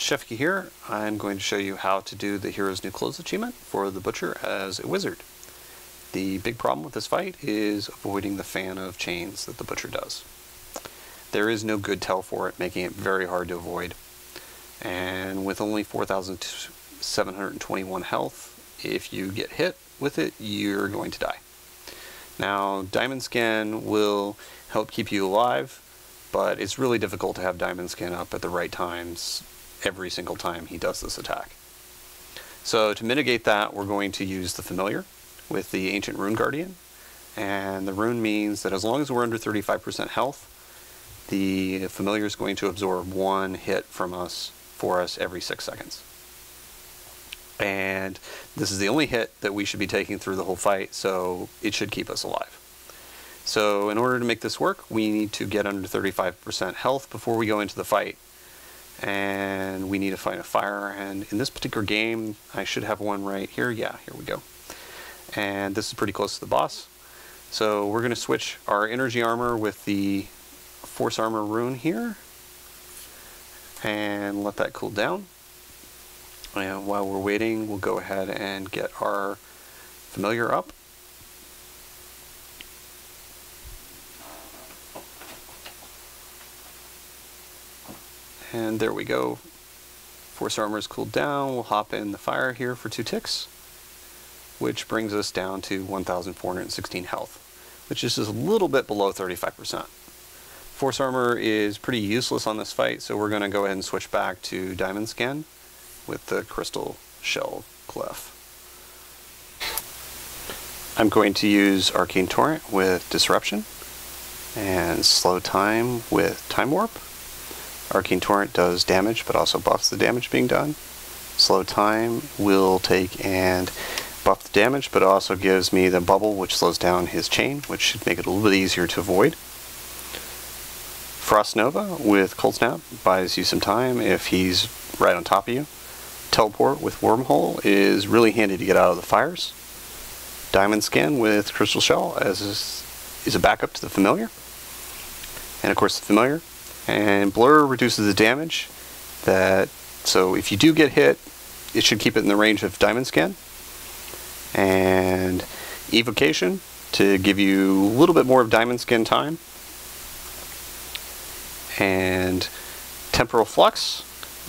Chefkey here. I'm going to show you how to do the Hero's New Clothes achievement for the Butcher as a wizard. The big problem with this fight is avoiding the fan of chains that the Butcher does. There is no good tell for it, making it very hard to avoid. And with only 4,721 health, if you get hit with it, you're going to die. Now, Diamond Skin will help keep you alive, but it's really difficult to have Diamond Skin up at the right times every single time he does this attack. So to mitigate that, we're going to use the Familiar with the Ancient Rune Guardian. And the rune means that as long as we're under 35% health, the Familiar is going to absorb one hit from us for us every 6 seconds. And this is the only hit that we should be taking through the whole fight, so it should keep us alive. So in order to make this work, we need to get under 35% health before we go into the fight. And we need to find a fire, and in this particular game, I should have one right here. Yeah, here we go. And this is pretty close to the boss. So we're going to switch our energy armor with the force armor rune here, and let that cool down. And while we're waiting, we'll go ahead and get our Familiar up. And there we go. Force armor is cooled down. We'll hop in the fire here for 2 ticks, which brings us down to 1,416 health, which is just a little bit below 35%. Force armor is pretty useless on this fight, so we're going to go ahead and switch back to Diamond Skin with the Crystal Shell Glyph. I'm going to use Arcane Torrent with Disruption and Slow Time with Time Warp. Arcane Torrent does damage, but also buffs the damage being done. Slow Time will take and buff the damage, but also gives me the bubble, which slows down his chain, which should make it a little bit easier to avoid. Frost Nova with Cold Snap buys you some time if he's right on top of you. Teleport with Wormhole is really handy to get out of the fires. Diamond Skin with Crystal Shell is a backup to the Familiar. And of course the Familiar. And Blur reduces the damage, so if you do get hit, it should keep it in the range of Diamond Skin. And Evocation to give you a little bit more of Diamond Skin time. And Temporal Flux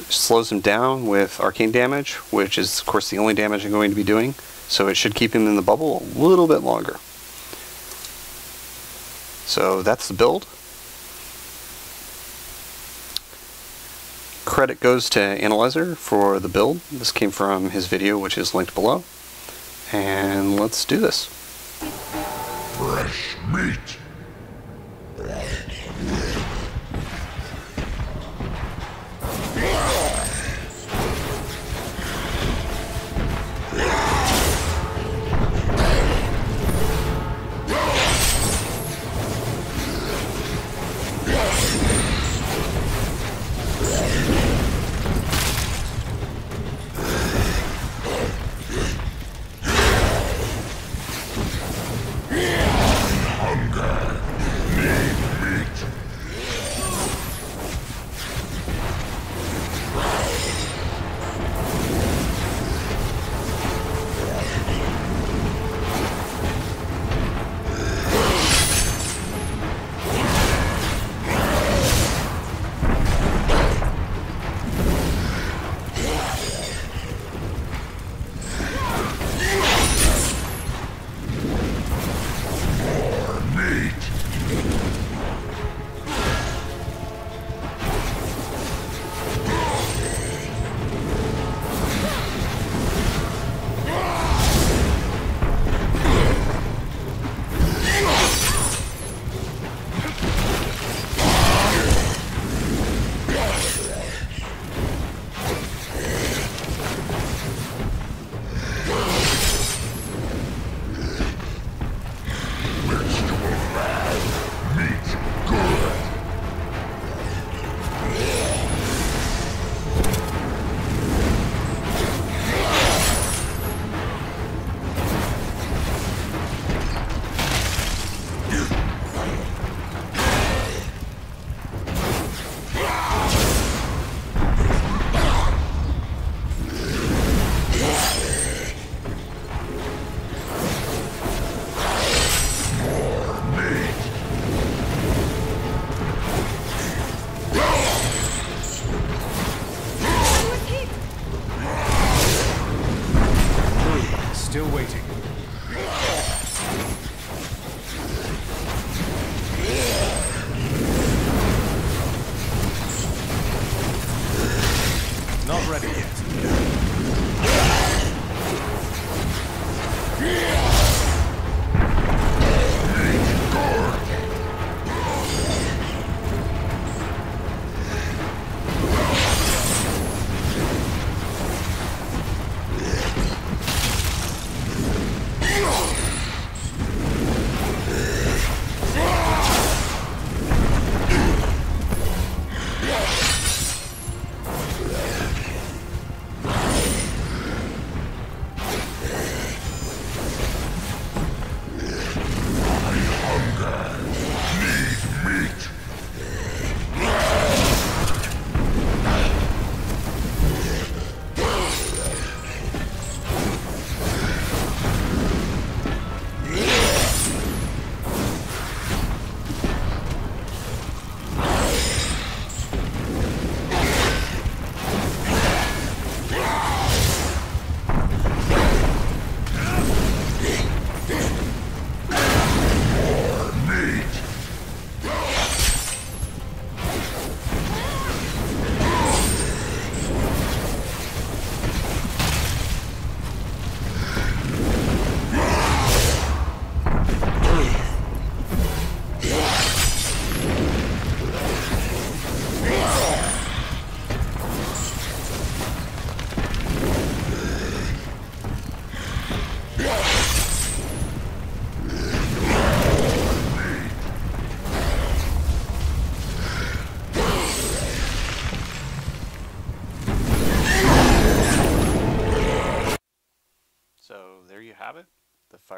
slows him down with arcane damage, which is of course the only damage I'm going to be doing, so it should keep him in the bubble a little bit longer. So that's the build. Credit goes to Ainlaizer for the build. This came from his video, which is linked below. And let's do this. Fresh meat. Hunger.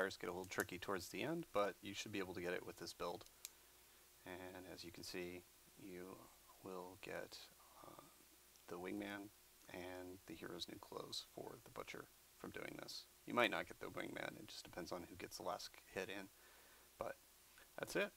modifiers get a little tricky towards the end, but you should be able to get it with this build. And as you can see, you will get the wingman and the hero's new clothes for the butcher from doing this. You might not get the wingman, it just depends on who gets the last hit in. But that's it.